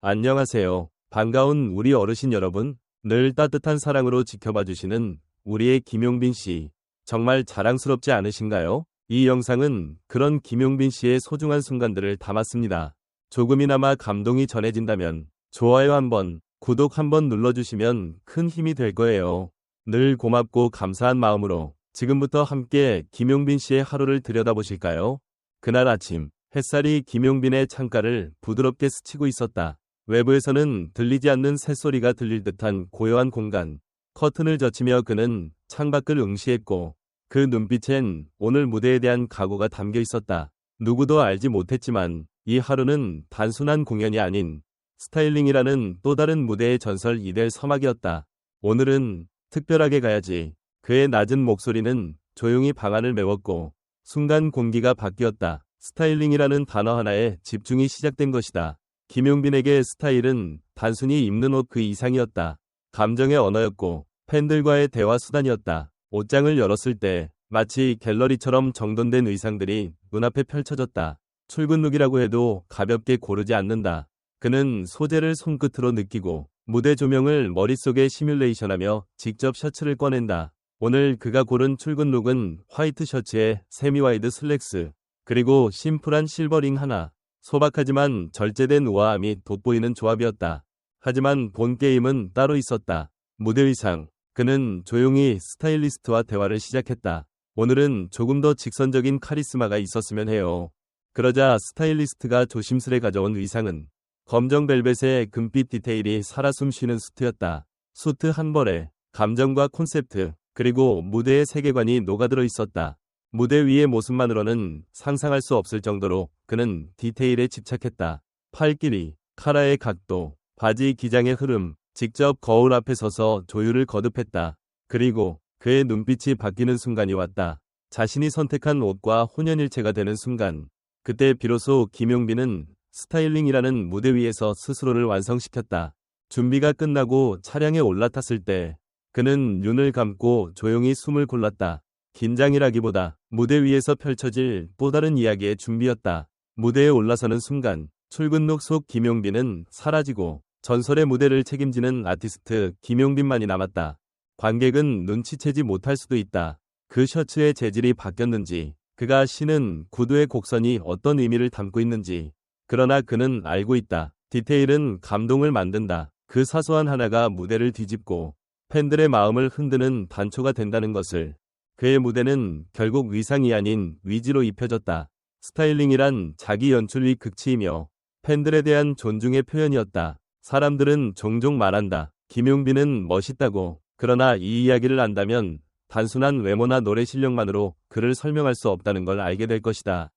안녕하세요. 반가운 우리 어르신 여러분. 늘 따뜻한 사랑으로 지켜봐 주시는 우리의 김용빈 씨. 정말 자랑스럽지 않으신가요? 이 영상은 그런 김용빈 씨의 소중한 순간들을 담았습니다. 조금이나마 감동이 전해진다면 좋아요 한번, 구독 한번 눌러주시면 큰 힘이 될 거예요. 늘 고맙고 감사한 마음으로 지금부터 함께 김용빈 씨의 하루를 들여다보실까요? 그날 아침, 햇살이 김용빈의 창가를 부드럽게 스치고 있었다. 외부에서는 들리지 않는 새소리가 들릴 듯한 고요한 공간. 커튼을 젖히며 그는 창밖을 응시했고 그 눈빛엔 오늘 무대에 대한 각오가 담겨 있었다. 누구도 알지 못했지만 이 하루는 단순한 공연이 아닌 스타일링이라는 또 다른 무대의 전설이 될 서막이었다. 오늘은 특별하게 가야지. 그의 낮은 목소리는 조용히 방 안을 메웠고 순간 공기가 바뀌었다. 스타일링이라는 단어 하나에 집중이 시작된 것이다. 김용빈에게 스타일은 단순히 입는 옷 그 이상이었다. 감정의 언어였고 팬들과의 대화 수단이었다. 옷장을 열었을 때 마치 갤러리처럼 정돈된 의상들이 눈앞에 펼쳐졌다. 출근 룩이라고 해도 가볍게 고르지 않는다. 그는 소재를 손끝으로 느끼고 무대 조명을 머릿속에 시뮬레이션하며 직접 셔츠를 꺼낸다. 오늘 그가 고른 출근 룩은 화이트 셔츠에 세미와이드 슬랙스, 그리고 심플한 실버링 하나. 소박하지만 절제된 우아함이 돋보이는 조합이었다. 하지만 본 게임은 따로 있었다. 무대 의상. 그는 조용히 스타일리스트와 대화를 시작했다. 오늘은 조금 더 직선적인 카리스마가 있었으면 해요. 그러자 스타일리스트가 조심스레 가져온 의상은 검정 벨벳의 금빛 디테일이 살아 숨쉬는 수트였다. 수트 한 벌에 감정과 콘셉트, 그리고 무대의 세계관이 녹아들어 있었다. 무대 위의 모습만으로는 상상할 수 없을 정도로 그는 디테일에 집착했다. 팔 길이, 카라의 각도, 바지 기장의 흐름, 직접 거울 앞에 서서 조율을 거듭했다. 그리고 그의 눈빛이 바뀌는 순간이 왔다. 자신이 선택한 옷과 혼연일체가 되는 순간. 그때 비로소 김용빈은 스타일링이라는 무대 위에서 스스로를 완성시켰다. 준비가 끝나고 차량에 올라탔을 때 그는 눈을 감고 조용히 숨을 골랐다. 긴장이라기보다 무대 위에서 펼쳐질 또 다른 이야기의 준비였다. 무대에 올라서는 순간 출근룩 속 김용빈은 사라지고 전설의 무대를 책임지는 아티스트 김용빈만이 남았다. 관객은 눈치채지 못할 수도 있다. 그 셔츠의 재질이 바뀌었는지, 그가 신은 구두의 곡선이 어떤 의미를 담고 있는지. 그러나 그는 알고 있다. 디테일은 감동을 만든다. 그 사소한 하나가 무대를 뒤집고 팬들의 마음을 흔드는 단초가 된다는 것을. 그의 무대는 결국 의상이 아닌 위지로 입혀졌다. 스타일링이란 자기 연출의 극치이며 팬들에 대한 존중의 표현이었다. 사람들은 종종 말한다. 김용빈은 멋있다고. 그러나 이 이야기를 안다면 단순한 외모나 노래 실력만으로 그를 설명할 수 없다는 걸 알게 될 것이다.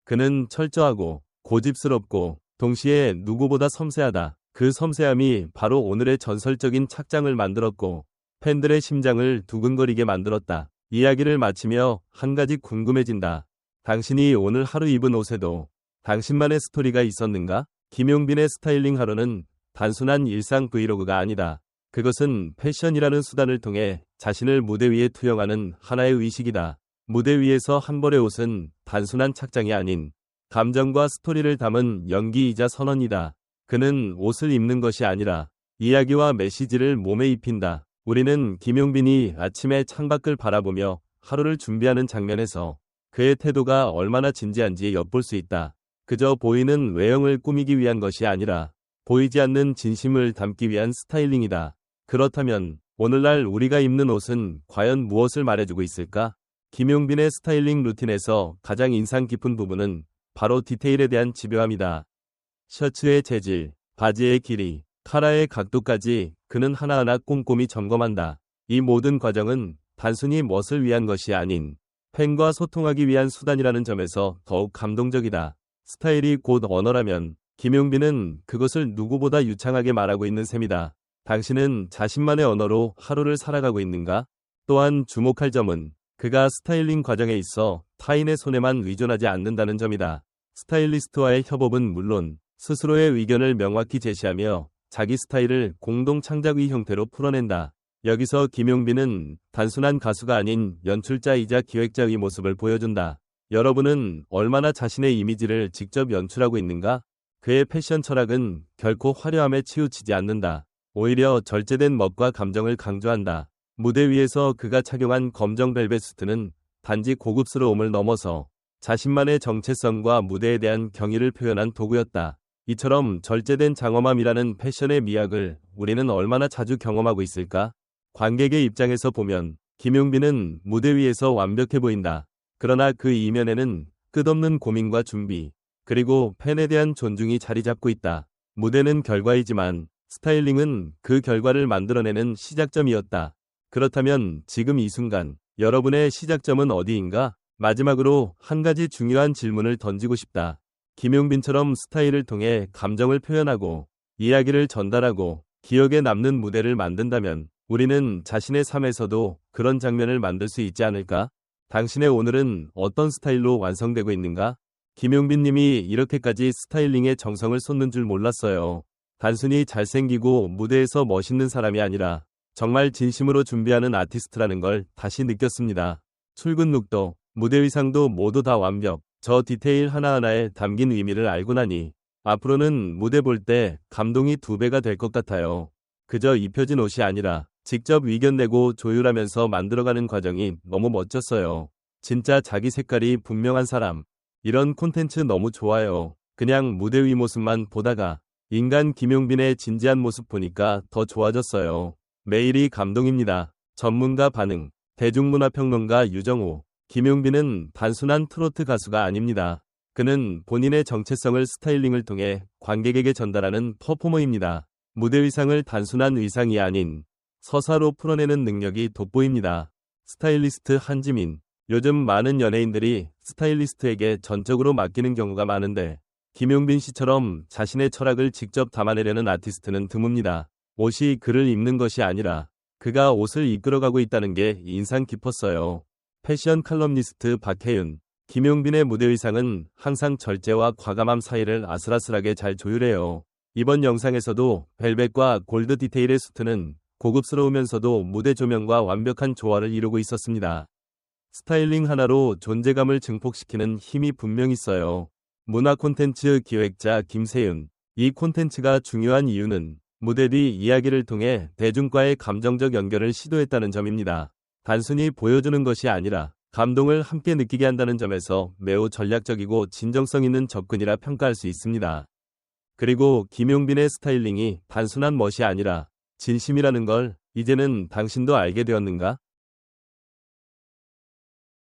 그는 철저하고 고집스럽고 동시에 누구보다 섬세하다. 그 섬세함이 바로 오늘의 전설적인 착장을 만들었고 팬들의 심장을 두근거리게 만들었다. 이야기를 마치며 한 가지 궁금해진다. 당신이 오늘 하루 입은 옷에도 당신만의 스토리가 있었는가? 김용빈의 스타일링 하루는 단순한 일상 브이로그가 아니다. 그것은 패션이라는 수단을 통해 자신을 무대 위에 투영하는 하나의 의식이다. 무대 위에서 한 벌의 옷은 단순한 착장이 아닌 감정과 스토리를 담은 연기이자 선언이다. 그는 옷을 입는 것이 아니라 이야기와 메시지를 몸에 입힌다. 우리는 김용빈이 아침에 창밖을 바라보며 하루를 준비하는 장면에서 그의 태도가 얼마나 진지한지 엿볼 수 있다. 그저 보이는 외형을 꾸미기 위한 것이 아니라 보이지 않는 진심을 담기 위한 스타일링이다. 그렇다면 오늘날 우리가 입는 옷은 과연 무엇을 말해주고 있을까? 김용빈의 스타일링 루틴에서 가장 인상 깊은 부분은 바로 디테일에 대한 집요함이다. 셔츠의 재질, 바지의 길이, 카라의 각도까지 그는 하나하나 꼼꼼히 점검한다. 이 모든 과정은 단순히 멋을 위한 것이 아닌 팬과 소통하기 위한 수단이라는 점에서 더욱 감동적이다. 스타일이 곧 언어라면 김용빈은 그것을 누구보다 유창하게 말하고 있는 셈이다. 당신은 자신만의 언어로 하루를 살아가고 있는가? 또한 주목할 점은 그가 스타일링 과정에 있어 타인의 손에만 의존하지 않는다는 점이다. 스타일리스트와의 협업은 물론 스스로의 의견을 명확히 제시하며 자기 스타일을 공동 창작의 형태로 풀어낸다. 여기서 김용빈은 단순한 가수가 아닌 연출자이자 기획자의 모습을 보여준다. 여러분은 얼마나 자신의 이미지를 직접 연출하고 있는가? 그의 패션 철학은 결코 화려함에 치우치지 않는다. 오히려 절제된 멋과 감정을 강조한다. 무대 위에서 그가 착용한 검정 벨벳 수트는 단지 고급스러움을 넘어서 자신만의 정체성과 무대에 대한 경의를 표현한 도구였다. 이처럼 절제된 장엄함이라는 패션의 미학을 우리는 얼마나 자주 경험하고 있을까? 관객의 입장에서 보면 김용빈은 무대 위에서 완벽해 보인다. 그러나 그 이면에는 끝없는 고민과 준비, 그리고 팬에 대한 존중이 자리 잡고 있다. 무대는 결과이지만 스타일링은 그 결과를 만들어내는 시작점이었다. 그렇다면 지금 이 순간 여러분의 시작점은 어디인가? 마지막으로 한 가지 중요한 질문을 던지고 싶다. 김용빈처럼 스타일을 통해 감정을 표현하고 이야기를 전달하고 기억에 남는 무대를 만든다면 우리는 자신의 삶에서도 그런 장면을 만들 수 있지 않을까? 당신의 오늘은 어떤 스타일로 완성되고 있는가? 김용빈 님이 이렇게까지 스타일링에 정성을 쏟는 줄 몰랐어요. 단순히 잘생기고 무대에서 멋있는 사람이 아니라 정말 진심으로 준비하는 아티스트라는 걸 다시 느꼈습니다. 출근 룩도, 무대 의상도 모두 다 완벽. 저 디테일 하나하나에 담긴 의미를 알고 나니 앞으로는 무대 볼 때 감동이 2배가 될 것 같아요. 그저 입혀진 옷이 아니라 직접 의견내고 조율하면서 만들어가는 과정이 너무 멋졌어요. 진짜 자기 색깔이 분명한 사람. 이런 콘텐츠 너무 좋아요. 그냥 무대 위 모습만 보다가 인간 김용빈의 진지한 모습 보니까 더 좋아졌어요. 매일이 감동입니다. 전문가 반응. 대중문화평론가 유정호. 김용빈은 단순한 트로트 가수가 아닙니다. 그는 본인의 정체성을 스타일링을 통해 관객에게 전달하는 퍼포머입니다. 무대 의상을 단순한 의상이 아닌 서사로 풀어내는 능력이 돋보입니다. 스타일리스트 한지민. 요즘 많은 연예인들이 스타일리스트에게 전적으로 맡기는 경우가 많은데 김용빈 씨처럼 자신의 철학을 직접 담아내려는 아티스트는 드뭅니다. 옷이 그를 입는 것이 아니라 그가 옷을 이끌어가고 있다는 게 인상 깊었어요. 패션 칼럼니스트 박혜윤. 김용빈의 무대 의상은 항상 절제와 과감함 사이를 아슬아슬하게 잘 조율해요. 이번 영상에서도 벨벳과 골드 디테일의 수트는 고급스러우면서도 무대 조명과 완벽한 조화를 이루고 있었습니다. 스타일링 하나로 존재감을 증폭시키는 힘이 분명 있어요. 문화 콘텐츠 기획자 김세윤. 이 콘텐츠가 중요한 이유는 무대 뒤 이야기를 통해 대중과의 감정적 연결을 시도했다는 점입니다. 단순히 보여주는 것이 아니라 감동을 함께 느끼게 한다는 점에서 매우 전략적이고 진정성 있는 접근이라 평가할 수 있습니다. 그리고 김용빈의 스타일링이 단순한 멋이 아니라 진심이라는 걸 이제는 당신도 알게 되었는가?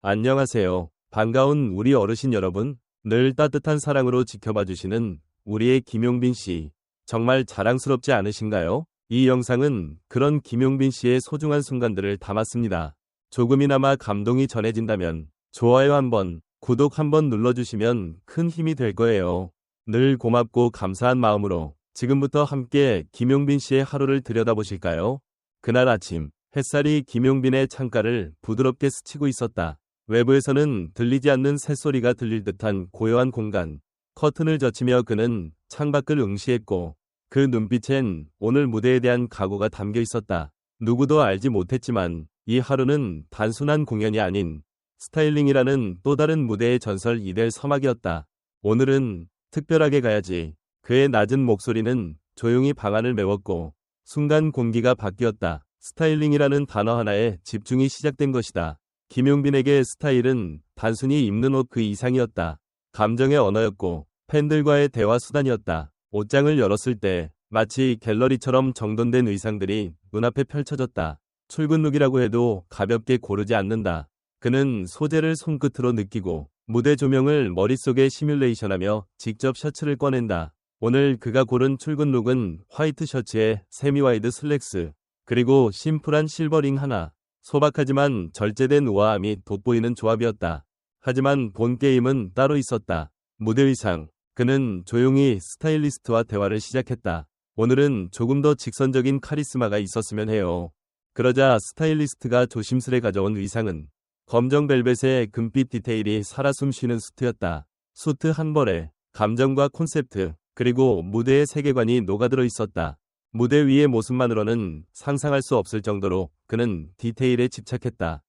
안녕하세요. 반가운 우리 어르신 여러분. 늘 따뜻한 사랑으로 지켜봐 주시는 우리의 김용빈 씨. 정말 자랑스럽지 않으신가요? 이 영상은 그런 김용빈 씨의 소중한 순간들을 담았습니다. 조금이나마 감동이 전해진다면 좋아요 한번, 구독 한번 눌러주시면 큰 힘이 될 거예요. 늘 고맙고 감사한 마음으로 지금부터 함께 김용빈 씨의 하루를 들여다보실까요? 그날 아침, 햇살이 김용빈의 창가를 부드럽게 스치고 있었다. 외부에서는 들리지 않는 새소리가 들릴 듯한 고요한 공간. 커튼을 젖히며 그는 창밖을 응시했고 그 눈빛엔 오늘 무대에 대한 각오가 담겨 있었다. 누구도 알지 못했지만 이 하루는 단순한 공연이 아닌 스타일링이라는 또 다른 무대의 전설이 될 서막이었다. 오늘은 특별하게 가야지. 그의 낮은 목소리는 조용히 방 안을 메웠고 순간 공기가 바뀌었다. 스타일링이라는 단어 하나에 집중이 시작된 것이다. 김용빈에게 스타일은 단순히 입는 옷 그 이상이었다. 감정의 언어였고 팬들과의 대화 수단이었다. 옷장을 열었을 때 마치 갤러리처럼 정돈된 의상들이 눈앞에 펼쳐졌다. 출근 룩이라고 해도 가볍게 고르지 않는다. 그는 소재를 손끝으로 느끼고 무대 조명을 머릿속에 시뮬레이션하며 직접 셔츠를 꺼낸다. 오늘 그가 고른 출근 룩은 화이트 셔츠에 세미와이드 슬랙스, 그리고 심플한 실버링 하나. 소박하지만 절제된 우아함이 돋보이는 조합이었다. 하지만 본 게임은 따로 있었다. 무대 의상. 그는 조용히 스타일리스트와 대화를 시작했다. 오늘은 조금 더 직선적인 카리스마가 있었으면 해요. 그러자 스타일리스트가 조심스레 가져온 의상은 검정 벨벳의 금빛 디테일이 살아 숨쉬는 수트였다. 수트 한 벌에 감정과 콘셉트, 그리고 무대의 세계관이 녹아들어 있었다. 무대 위의 모습만으로는 상상할 수 없을 정도로 그는 디테일에 집착했다.